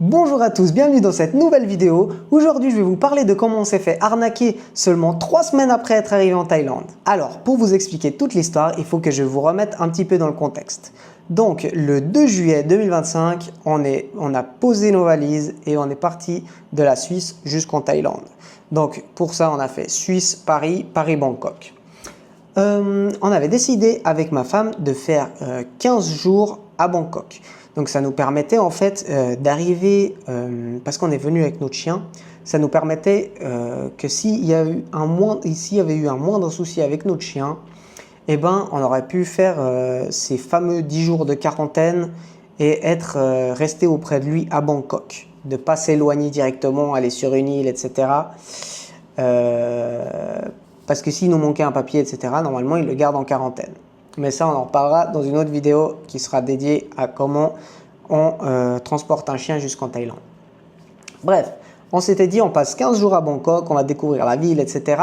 Bonjour à tous, bienvenue dans cette nouvelle vidéo. Aujourd'hui, je vais vous parler de comment on s'est fait arnaquer seulement 3 semaines après être arrivé en Thaïlande. Alors, pour vous expliquer toute l'histoire, il faut que je vous remette un petit peu dans le contexte. Donc, le 2 juillet 2025, on a posé nos valises et on est parti de la Suisse jusqu'en Thaïlande. Donc, pour ça, on a fait Suisse-Paris, Paris-Bangkok. On avait décidé avec ma femme de faire 15 jours à Bangkok. Donc ça nous permettait en fait d'arriver, parce qu'on est venu avec notre chien, ça nous permettait que s'il y avait eu un moindre souci avec notre chien, eh ben, on aurait pu faire ces fameux 10 jours de quarantaine et être resté auprès de lui à Bangkok, de ne pas s'éloigner directement, aller sur une île, etc. Parce que s'il nous manquait un papier, etc., normalement, il le garde en quarantaine. Mais ça, on en reparlera dans une autre vidéo qui sera dédiée à comment on transporte un chien jusqu'en Thaïlande. Bref, on s'était dit, on passe 15 jours à Bangkok, on va découvrir la ville, etc.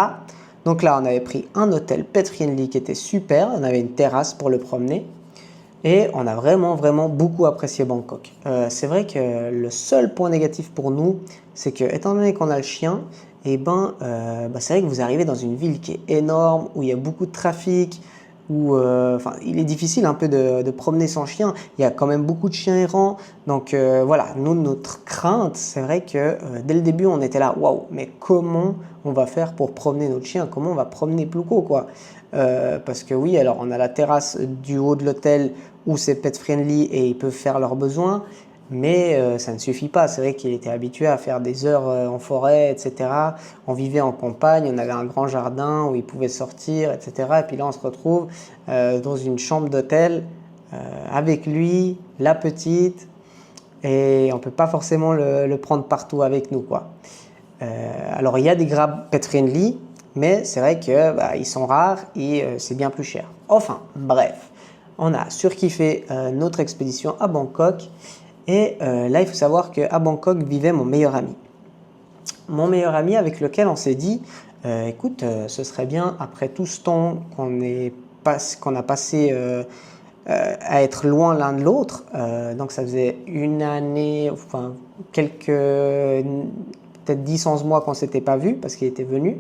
Donc là, on avait pris un hôtel pet friendly qui était super. On avait une terrasse pour le promener. Et on a vraiment beaucoup apprécié Bangkok. C'est vrai que le seul point négatif pour nous, c'est que étant donné qu'on a le chien, c'est vrai que vous arrivez dans une ville qui est énorme, où il y a beaucoup de trafic, où il est difficile un peu de promener son chien. Il y a quand même beaucoup de chiens errants. Donc voilà, nous, notre crainte, c'est vrai que dès le début, on était là, waouh, mais comment on va faire pour promener notre chien? Comment on va promener Pluko, quoi? Parce que oui, alors on a la terrasse du haut de l'hôtel où c'est pet friendly et ils peuvent faire leurs besoins, mais ça ne suffit pas. C'est vrai qu'il était habitué à faire des heures en forêt, etc. On vivait en campagne, on avait un grand jardin où il pouvait sortir, etc. Et puis là, on se retrouve dans une chambre d'hôtel avec lui, la petite, et on ne peut pas forcément le prendre partout avec nous, quoi. Alors, il y a des grabs pet friendly, mais c'est vrai qu'ils sont rares et c'est bien plus cher. Enfin, bref, on a surkiffé notre expédition à Bangkok. Et là, il faut savoir qu'à Bangkok vivait mon meilleur ami. Mon meilleur ami avec lequel on s'est dit, écoute, ce serait bien, après tout ce temps qu'on a passé à être loin l'un de l'autre, donc ça faisait une année, enfin peut-être 10-11 mois qu'on ne s'était pas vu parce qu'il était venu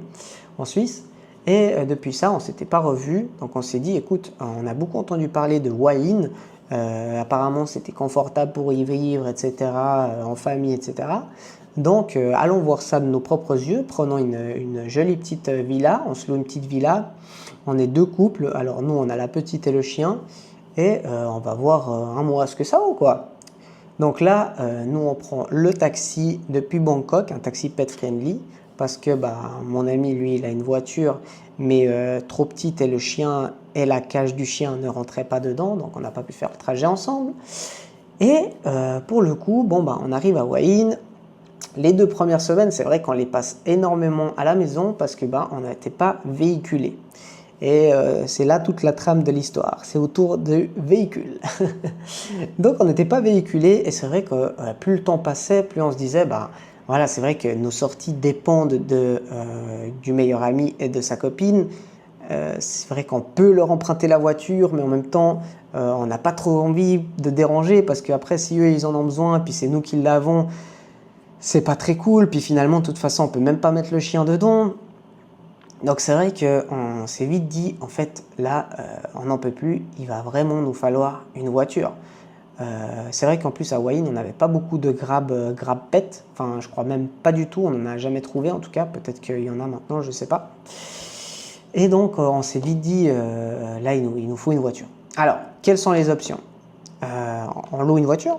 en Suisse. Et depuis ça, on ne s'était pas revus. Donc on s'est dit, écoute, on a beaucoup entendu parler de Hua Hin. Apparemment, c'était confortable pour y vivre, etc., en famille, etc. Donc, allons voir ça de nos propres yeux. Prenons une jolie petite villa. On se loue une petite villa. On est 2 couples. Alors, nous, on a la petite et le chien. Et on va voir un mois ce que ça vaut, quoi. Donc là, nous, on prend le taxi depuis Bangkok, un taxi pet friendly, parce que mon ami, lui, il a une voiture, mais trop petite et le chien et la cage du chien ne rentraient pas dedans, donc on n'a pas pu faire le trajet ensemble. Et pour le coup, on arrive à Hua Hin. Les 2 premières semaines, c'est vrai qu'on les passe énormément à la maison parce que on n'était pas véhiculé. Et c'est là toute la trame de l'histoire, c'est autour du véhicule. Donc on n'était pas véhiculé et c'est vrai que plus le temps passait, plus on se disait, voilà, c'est vrai que nos sorties dépendent du meilleur ami et de sa copine. C'est vrai qu'on peut leur emprunter la voiture, mais en même temps, on n'a pas trop envie de déranger parce qu'après, si eux, ils en ont besoin, puis c'est nous qui l'avons, c'est pas très cool. Puis finalement, de toute façon, on peut même pas mettre le chien dedans. Donc c'est vrai qu'on s'est vite dit, en fait, là, on n'en peut plus, il va vraiment nous falloir une voiture. C'est vrai qu'en plus à Hua Hin, on n'avait pas beaucoup de grab pet, enfin je crois même pas du tout, on n'en a jamais trouvé en tout cas, peut-être qu'il y en a maintenant, je sais pas. Et donc on s'est vite dit, là il nous faut une voiture. Alors, quelles sont les options? On loue une voiture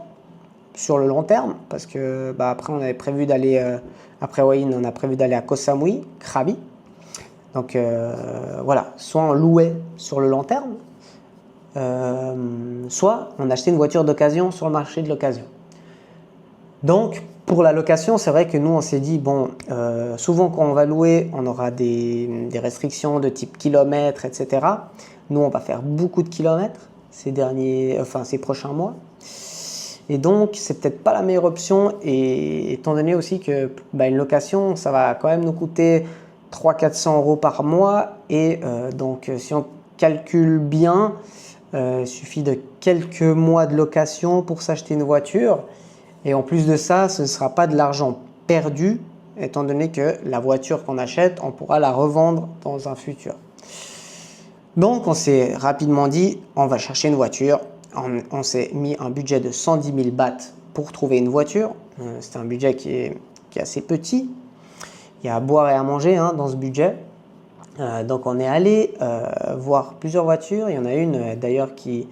sur le long terme, parce que après on avait prévu d'aller, après Hua Hin, on a prévu d'aller à Koh Samui, Krabi. Donc voilà, soit on louait sur le long terme, soit on achetait une voiture d'occasion sur le marché de l'occasion. Donc pour la location, c'est vrai que nous on s'est dit, souvent quand on va louer, on aura des restrictions de type kilomètres, etc. Nous on va faire beaucoup de kilomètres ces prochains mois. Et donc, c'est peut-être pas la meilleure option, et étant donné aussi que une location, ça va quand même nous coûter 300-400 € par mois, et donc si on calcule bien, il suffit de quelques mois de location pour s'acheter une voiture, Et en plus de ça, ce ne sera pas de l'argent perdu, étant donné que la voiture qu'on achète, on pourra la revendre dans un futur. Donc, on s'est rapidement dit, on va chercher une voiture. On s'est mis un budget de 110 000 bahts pour trouver une voiture. C'est un budget qui est assez petit. Il y a à boire et à manger dans ce budget. Donc, on est allé voir plusieurs voitures. Il y en a une d'ailleurs qui,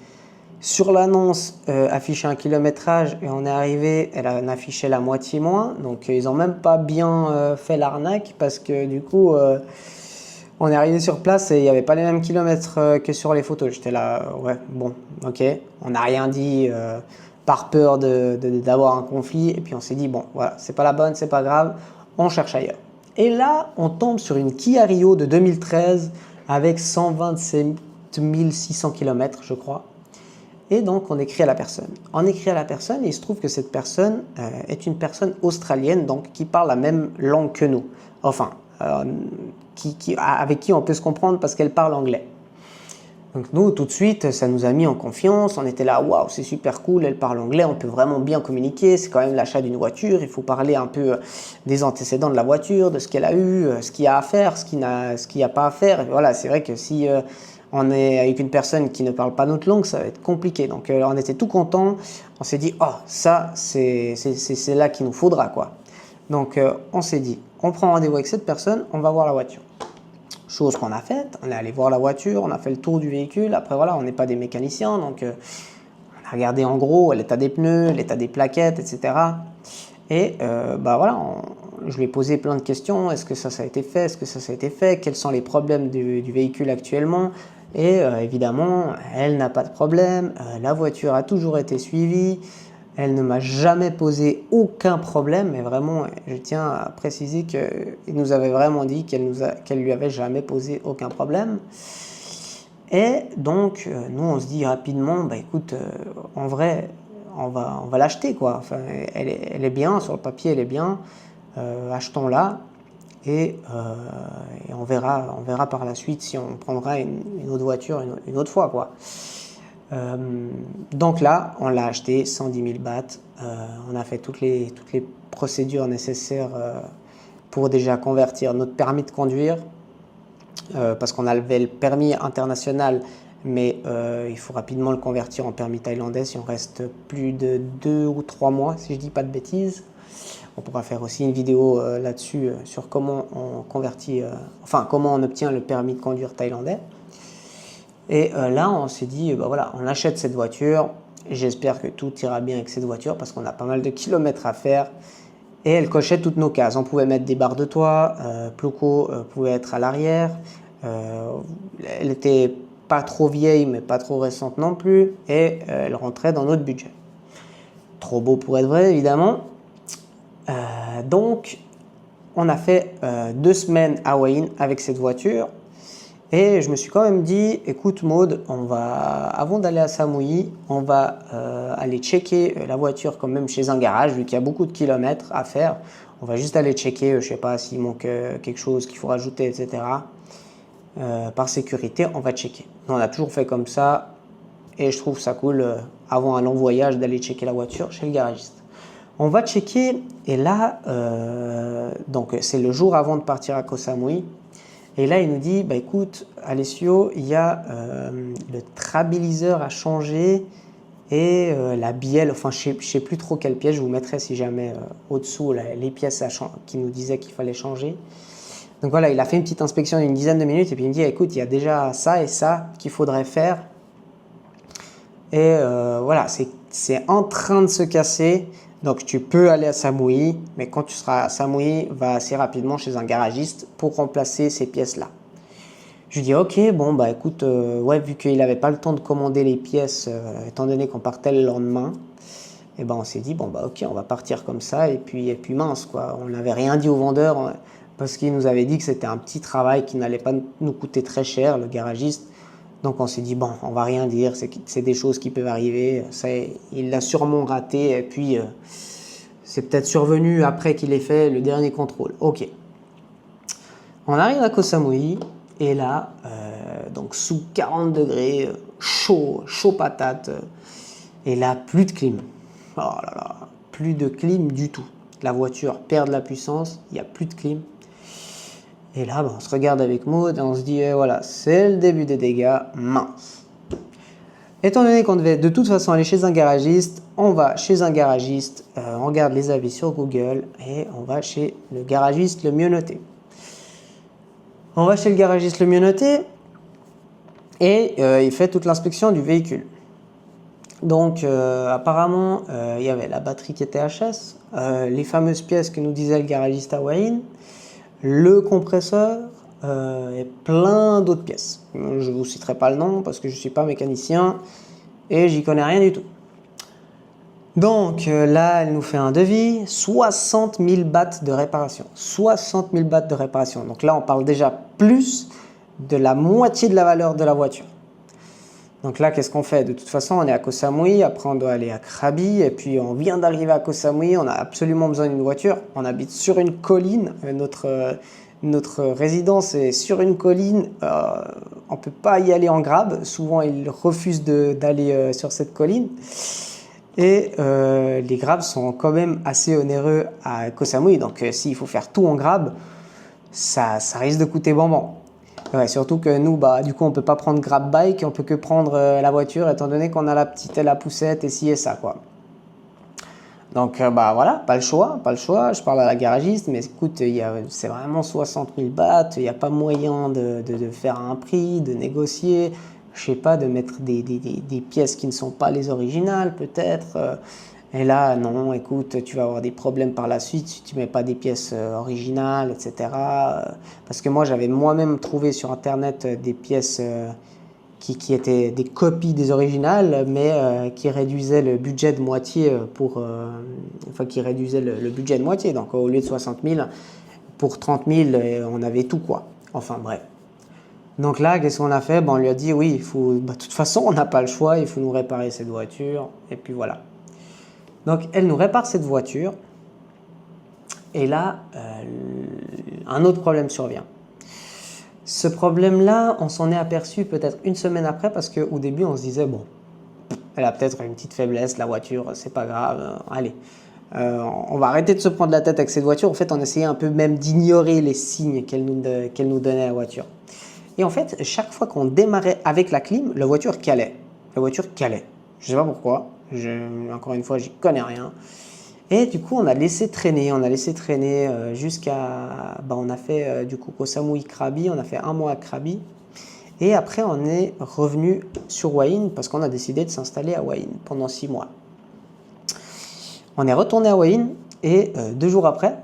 sur l'annonce, affichait un kilométrage et on est arrivé, elle en affichait la moitié moins. Donc, ils n'ont même pas bien fait l'arnaque parce que du coup, on est arrivé sur place et il n'y avait pas les mêmes kilomètres que sur les photos. J'étais là, ouais, bon, ok. On n'a rien dit par peur d'avoir un conflit. Et puis on s'est dit, bon, voilà, c'est pas la bonne, c'est pas grave, on cherche ailleurs. Et là, on tombe sur une Kia Rio de 2013 avec 127 600 km, je crois. Et donc, on écrit à la personne. On écrit à la personne et il se trouve que cette personne est une personne australienne, donc qui parle la même langue que nous. Enfin, avec qui on peut se comprendre parce qu'elle parle anglais. Donc nous, tout de suite, ça nous a mis en confiance. On était là, waouh, c'est super cool, elle parle anglais, on peut vraiment bien communiquer. C'est quand même l'achat d'une voiture. Il faut parler un peu des antécédents de la voiture, de ce qu'elle a eu, ce qu'il y a à faire, ce qu'il n'y a pas à faire. Et voilà, c'est vrai que si on est avec une personne qui ne parle pas notre langue, ça va être compliqué. Donc on était tout contents. On s'est dit, oh, ça, c'est là qu'il nous faudra, quoi. Donc on s'est dit, on prend rendez-vous avec cette personne, on va voir la voiture. Chose qu'on a faite, on est allé voir la voiture, on a fait le tour du véhicule. Après voilà, on n'est pas des mécaniciens, donc on a regardé en gros l'état des pneus, l'état des plaquettes, etc. Et voilà, je lui ai posé plein de questions. Est-ce que ça a été fait? Est-ce que ça a été fait? Quels sont les problèmes du véhicule actuellement? Et évidemment, elle n'a pas de problème. La voiture a toujours été suivie. Elle ne m'a jamais posé aucun problème, mais vraiment, je tiens à préciser qu'il nous avait vraiment dit qu'elle lui avait jamais posé aucun problème. Et donc, nous, on se dit rapidement, bah écoute, en vrai, on va l'acheter, quoi. Enfin, elle est bien, sur le papier, elle est bien. Achetons-la et on verra par la suite si on prendra une autre voiture une autre fois, quoi. Donc là, on l'a acheté 110 000 bahts. On a fait toutes les procédures nécessaires pour déjà convertir notre permis de conduire parce qu'on avait le permis international, mais il faut rapidement le convertir en permis thaïlandais si on reste plus de 2 ou 3 mois, si je ne dis pas de bêtises. On pourra faire aussi une vidéo là-dessus sur comment on convertit, comment on obtient le permis de conduire thaïlandais. Et là, on s'est dit, voilà, on achète cette voiture. J'espère que tout ira bien avec cette voiture parce qu'on a pas mal de kilomètres à faire. Et elle cochait toutes nos cases. On pouvait mettre des barres de toit, Ploko pouvait être à l'arrière. Elle n'était pas trop vieille, mais pas trop récente non plus. Et elle rentrait dans notre budget. Trop beau pour être vrai, évidemment. Donc, on a fait 2 semaines à Hua Hin avec cette voiture. Et je me suis quand même dit, écoute Maud, avant d'aller à Samui, on va aller checker la voiture quand même chez un garage, vu qu'il y a beaucoup de kilomètres à faire. On va juste aller checker, je ne sais pas s'il manque quelque chose qu'il faut rajouter, etc. Par sécurité, on va checker. On a toujours fait comme ça et je trouve ça cool, avant un long voyage, d'aller checker la voiture chez le garagiste. On va checker et là, donc c'est le jour avant de partir à Koh Samui. Et là, il nous dit, bah écoute, Alessio, il y a le trabiliseur à changer et la bielle, enfin, je ne sais plus trop quelle pièce, je vous mettrai si jamais au-dessous les pièces qui nous disaient qu'il fallait changer. Donc voilà, il a fait une petite inspection d'une dizaine de minutes et puis il me dit, écoute, il y a déjà ça et ça qu'il faudrait faire. Et voilà, c'est en train de se casser. Donc tu peux aller à Samui, mais quand tu seras à Samui, va assez rapidement chez un garagiste pour remplacer ces pièces-là. Je lui dis ok, bon bah écoute, ouais, vu qu'il n'avait pas le temps de commander les pièces, étant donné qu'on partait le lendemain, et ben on s'est dit bon bah ok, on va partir comme ça et puis mince quoi. On n'avait rien dit au vendeur parce qu'il nous avait dit que c'était un petit travail qui n'allait pas nous coûter très cher, le garagiste. Donc on s'est dit, bon, on va rien dire, c'est des choses qui peuvent arriver. Il l'a sûrement raté et puis c'est peut-être survenu après qu'il ait fait le dernier contrôle. Ok. On arrive à Koh Samui et là, donc sous 40 degrés, chaud patate. Et là, plus de clim. Oh là là, plus de clim du tout. La voiture perd de la puissance, il n'y a plus de clim. Et là, on se regarde avec Maud et on se dit, voilà, c'est le début des dégâts, mince. Étant donné qu'on devait de toute façon aller chez un garagiste, on va chez un garagiste, on regarde les avis sur Google et on va chez le garagiste le mieux noté. On va chez le garagiste le mieux noté et il fait toute l'inspection du véhicule. Donc apparemment, il y avait la batterie qui était HS, les fameuses pièces que nous disait le garagiste à Wayne, le compresseur et plein d'autres pièces. Je ne vous citerai pas le nom parce que je ne suis pas mécanicien et j'y connais rien du tout. Donc là, elle nous fait un devis, 60 000 bahts de réparation. 60 000 bahts de réparation. Donc là, on parle déjà plus de la moitié de la valeur de la voiture. Donc là, qu'est-ce qu'on fait? De toute façon, on est à Koh Samui, après on doit aller à Krabi, et puis on vient d'arriver à Koh Samui, on a absolument besoin d'une voiture. On habite sur une colline, notre résidence est sur une colline, on ne peut pas y aller en grab, souvent ils refusent d'aller sur cette colline. Et les grabs sont quand même assez onéreux à Koh Samui, donc s'il faut faire tout en grab, ça risque de coûter bonbon. Ouais, surtout que nous, du coup, on peut pas prendre grab bike, on peut que prendre la voiture, étant donné qu'on a la poussette et ci et ça, quoi. Donc, voilà, pas le choix. Je parle à la garagiste, mais écoute, c'est vraiment 60 000 bahts, il n'y a pas moyen de faire un prix, de négocier, je sais pas, de mettre des pièces qui ne sont pas les originales, peut-être. Et là, non, écoute, tu vas avoir des problèmes par la suite si tu ne mets pas des pièces originales, etc. Parce que moi, j'avais moi-même trouvé sur Internet des pièces qui étaient des copies des originales, mais qui réduisaient le budget de moitié qui réduisaient le budget de moitié. Donc, au lieu de 60 000, pour 30 000, on avait tout, quoi. Enfin, bref. Donc là, qu'est-ce qu'on a fait? On lui a dit, oui, de toute façon, on n'a pas le choix, il faut nous réparer cette voiture. Et puis voilà. Donc, elle nous répare cette voiture. Et là, un autre problème survient. Ce problème-là, on s'en est aperçu peut-être une semaine après parce qu'au début, on se disait, bon, elle a peut-être une petite faiblesse, la voiture, c'est pas grave, allez. On va arrêter de se prendre la tête avec cette voiture. En fait, on essayait un peu même d'ignorer les signes qu'elle nous donnait, la voiture. Et en fait, chaque fois qu'on démarrait avec la clim, la voiture calait. Je ne sais pas pourquoi. Encore une fois, j'y connais rien. Et du coup, on a laissé traîner jusqu'à... on a fait du coup Koh Samui Krabi, on a fait un mois à Krabi. Et après, on est revenu sur Wahin parce qu'on a décidé de s'installer à Wahin pendant 6 mois. On est retourné à Wahin et 2 jours après,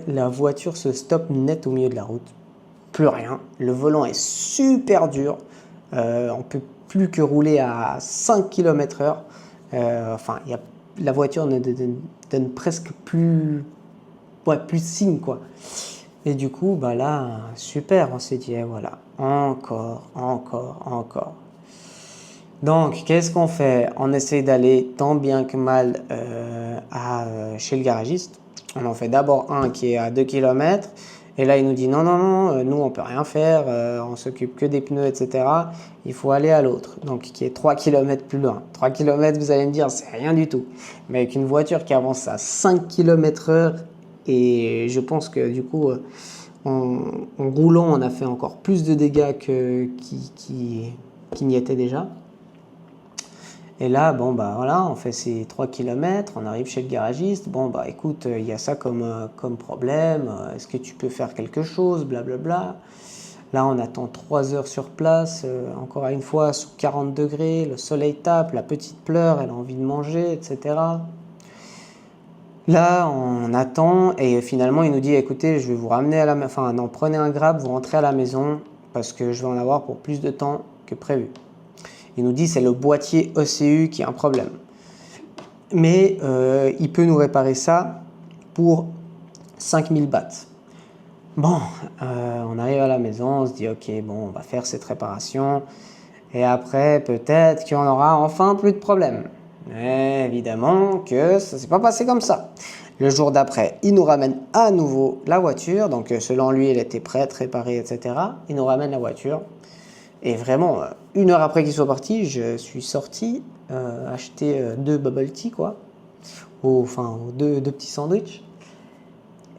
la voiture se stoppe net au milieu de la route. Plus rien. Le volant est super dur. On ne peut plus que rouler à 5 km/h. La voiture ne donne presque plus de signe, quoi. Et du coup, là, super, on s'est dit, voilà, encore. Donc, qu'est-ce qu'on fait? On essaie d'aller tant bien que mal chez le garagiste. On en fait d'abord un qui est à 2 km. Et là, il nous dit non, nous, on ne peut rien faire, on s'occupe que des pneus, etc. Il faut aller à l'autre, donc qui est 3 km plus loin. 3 km, vous allez me dire, c'est rien du tout. Mais avec une voiture qui avance à 5 km/h, et je pense que du coup, en roulant, on a fait encore plus de dégâts qui n'y était déjà. Et là, voilà, on fait ces 3 km, on arrive chez le garagiste. Écoute, il y a ça comme problème. Est-ce que tu peux faire quelque chose? Blablabla. Là, on attend 3 heures sur place. Encore une fois, sous 40 degrés, le soleil tape, la petite pleure, elle a envie de manger, etc. Là, on attend et finalement, il nous dit, écoutez, je vais vous ramener prenez un grab, vous rentrez à la maison parce que je vais en avoir pour plus de temps que prévu. Il nous dit c'est le boîtier ECU qui a un problème. Mais il peut nous réparer ça pour 5000 bahts. On arrive à la maison, on se dit ok, on va faire cette réparation. Et après, peut-être qu'on aura enfin plus de problème. Mais évidemment que ça ne s'est pas passé comme ça. Le jour d'après, il nous ramène à nouveau la voiture. Donc selon lui, elle était prête, réparée, etc. Il nous ramène la voiture. Et vraiment, 1 heure après qu'il soit parti, je suis sorti acheter 2 bubble tea, quoi. aux deux petits sandwichs.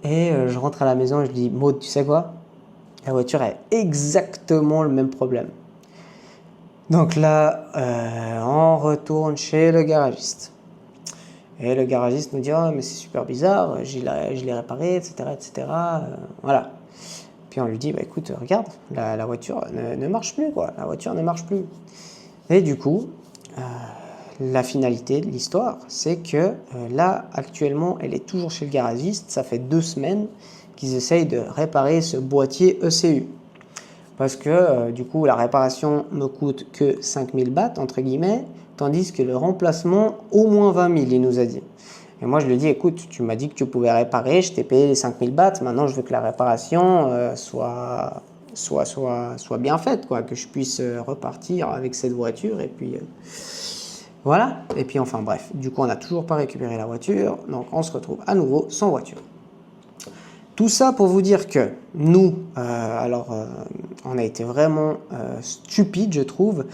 Et je rentre à la maison et je dis, Maud, tu sais quoi? La voiture a exactement le même problème. Donc là, on retourne chez le garagiste. Et le garagiste nous dit, oh, mais c'est super bizarre, je l'ai réparé, etc. etc. Voilà. Puis on lui dit, bah, écoute, regarde, la voiture ne marche plus, quoi. La voiture ne marche plus. Et du coup, la finalité de l'histoire, c'est que là, actuellement, elle est toujours chez le garagiste. Ça fait 2 semaines qu'ils essayent de réparer ce boîtier ECU. Parce que du coup, la réparation ne coûte que 5000 bahts, entre guillemets, tandis que le remplacement, au moins 20 000, il nous a dit. Et moi, je lui ai dit, écoute, tu m'as dit que tu pouvais réparer, je t'ai payé les 5000 bahts, maintenant je veux que la réparation soit bien faite, quoi, que je puisse repartir avec cette voiture, et puis voilà. Et puis enfin bref, du coup, on n'a toujours pas récupéré la voiture, donc on se retrouve à nouveau sans voiture. Tout ça pour vous dire que nous, on a été vraiment stupides, je trouve,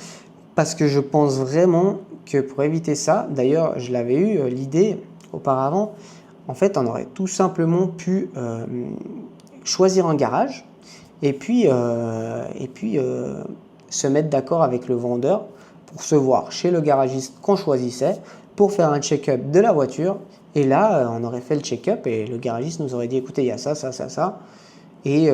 parce que je pense vraiment que pour éviter ça, d'ailleurs, je l'avais eu l'idée auparavant, en fait, on aurait tout simplement pu choisir un garage et puis se mettre d'accord avec le vendeur pour se voir chez le garagiste qu'on choisissait pour faire un check-up de la voiture. Et là, on aurait fait le check-up et le garagiste nous aurait dit, écoutez, il y a ça, ça, ça, ça. Et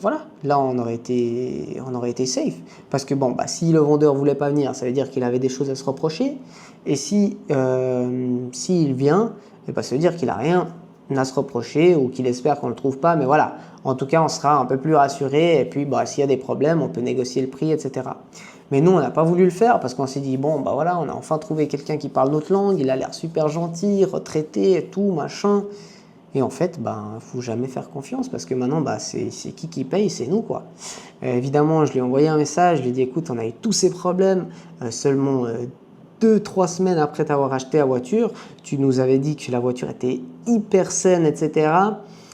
voilà, là, on aurait été safe. Parce que bon, si le vendeur voulait pas venir, ça veut dire qu'il avait des choses à se reprocher. Et s'il vient, ça veut dire qu'il n'a rien à se reprocher ou qu'il espère qu'on ne le trouve pas. Mais voilà, en tout cas, on sera un peu plus rassuré. Et puis, s'il y a des problèmes, on peut négocier le prix, etc. Mais nous, on n'a pas voulu le faire parce qu'on s'est dit, bon, voilà, on a enfin trouvé quelqu'un qui parle notre langue, il a l'air super gentil, retraité et tout, machin. Et en fait, faut jamais faire confiance parce que maintenant, c'est qui paye, c'est nous, quoi. Évidemment, je lui ai envoyé un message, je lui ai dit, écoute, on a eu tous ces problèmes, seulement 2-3 semaines après t'avoir acheté la voiture, tu nous avais dit que la voiture était hyper saine, etc.,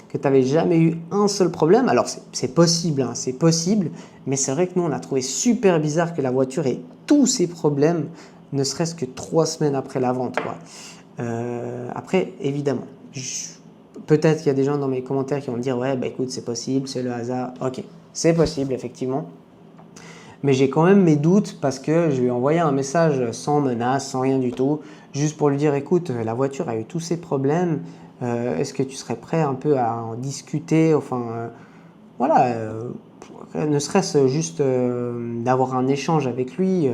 que tu n'avais jamais eu un seul problème. Alors, c'est possible, hein, c'est possible, mais c'est vrai que nous, on a trouvé super bizarre que la voiture ait tous ces problèmes, ne serait-ce que 3 semaines après la vente, quoi. Après, évidemment, peut-être qu'il y a des gens dans mes commentaires qui vont me dire « Ouais, écoute, c'est possible, c'est le hasard. » Ok, c'est possible, effectivement. Mais j'ai quand même mes doutes parce que je lui ai envoyé un message sans menace, sans rien du tout, juste pour lui dire « Écoute, la voiture a eu tous ces problèmes. Est-ce que tu serais prêt un peu à en discuter ?» Enfin, voilà, ne serait-ce juste d'avoir un échange avec lui.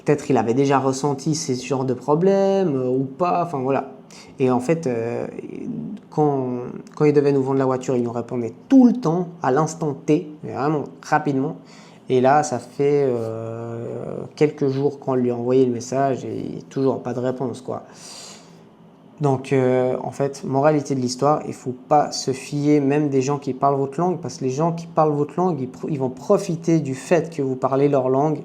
Peut-être qu'il avait déjà ressenti ce genre de problème ou pas. Enfin, voilà. Et en fait, quand il devait nous vendre la voiture, il nous répondait tout le temps, à l'instant T, vraiment rapidement. Et là, ça fait quelques jours qu'on lui a envoyé le message et toujours pas de réponse, quoi. Donc, en fait, moralité de l'histoire, il ne faut pas se fier même des gens qui parlent votre langue, parce que les gens qui parlent votre langue, ils vont profiter du fait que vous parlez leur langue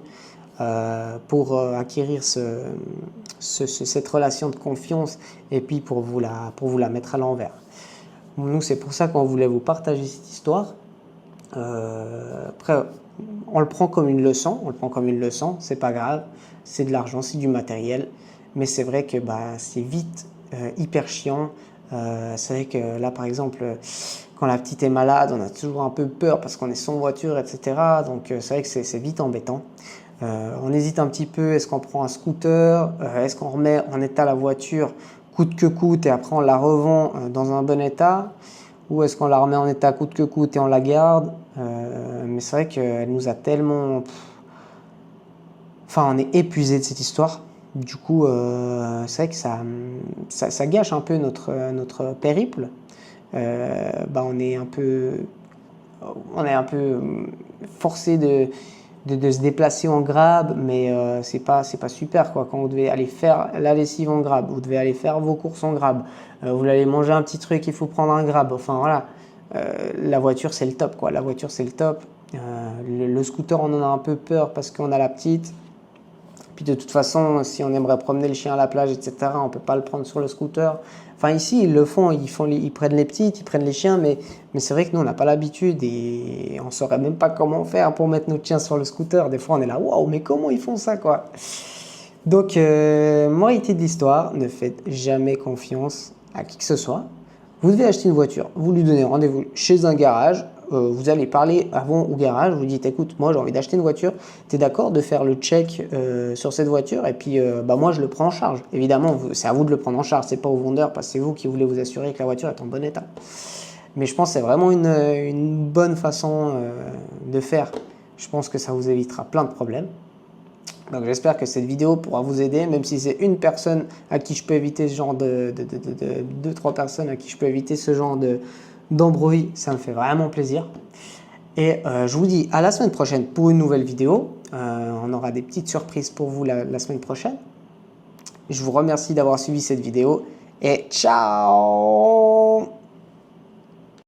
pour acquérir cette relation de confiance et puis pour vous la mettre à l'envers. Nous, c'est pour ça qu'on voulait vous partager cette histoire. Après, on le prend comme une leçon, c'est pas grave, c'est de l'argent, c'est du matériel, mais c'est vrai que c'est vite hyper chiant. C'est vrai que là, par exemple, quand la petite est malade, on a toujours un peu peur parce qu'on est sans voiture, etc. Donc, c'est vrai que c'est vite embêtant. On hésite un petit peu, est-ce qu'on prend un scooter, est-ce qu'on remet en état la voiture coûte que coûte et après on la revend dans un bon état, ou est-ce qu'on la remet en état coûte que coûte et on la garde. Mais c'est vrai qu'elle nous a tellement... Enfin, on est épuisé de cette histoire. Du coup, c'est vrai que ça gâche un peu notre périple. On est un peu forcé de se déplacer en Grab, mais c'est pas super, quoi. Quand vous devez aller faire la lessive en Grab, vous devez aller faire vos courses en Grab, vous allez manger un petit truc, il faut prendre un Grab. Enfin voilà, la voiture c'est le top, quoi. La voiture c'est le top. Le scooter, on en a un peu peur parce qu'on a la petite. Puis de toute façon, si on aimerait promener le chien à la plage, etc., on ne peut pas le prendre sur le scooter. Enfin ici, ils le font, ils prennent les petites, ils prennent les chiens, mais c'est vrai que nous, on n'a pas l'habitude et on ne saurait même pas comment faire pour mettre notre chien sur le scooter. Des fois, on est là, waouh, mais comment ils font ça, quoi. Donc, moralité de l'histoire, ne faites jamais confiance à qui que ce soit. Vous devez acheter une voiture, vous lui donnez rendez-vous chez un garage, vous allez parler avant au garage, vous dites écoute, moi j'ai envie d'acheter une voiture, tu es d'accord de faire le check sur cette voiture et puis moi je le prends en charge. Évidemment, c'est à vous de le prendre en charge, c'est pas au vendeur parce que c'est vous qui voulez vous assurer que la voiture est en bon état. Mais je pense que c'est vraiment une bonne façon de faire. Je pense que ça vous évitera plein de problèmes. Donc j'espère que cette vidéo pourra vous aider, même si c'est une personne à qui je peux éviter ce genre deux, trois personnes à qui je peux éviter ce genre d'embrouille, ça me fait vraiment plaisir. Et je vous dis à la semaine prochaine pour une nouvelle vidéo. On aura des petites surprises pour vous la semaine prochaine. Je vous remercie d'avoir suivi cette vidéo et ciao!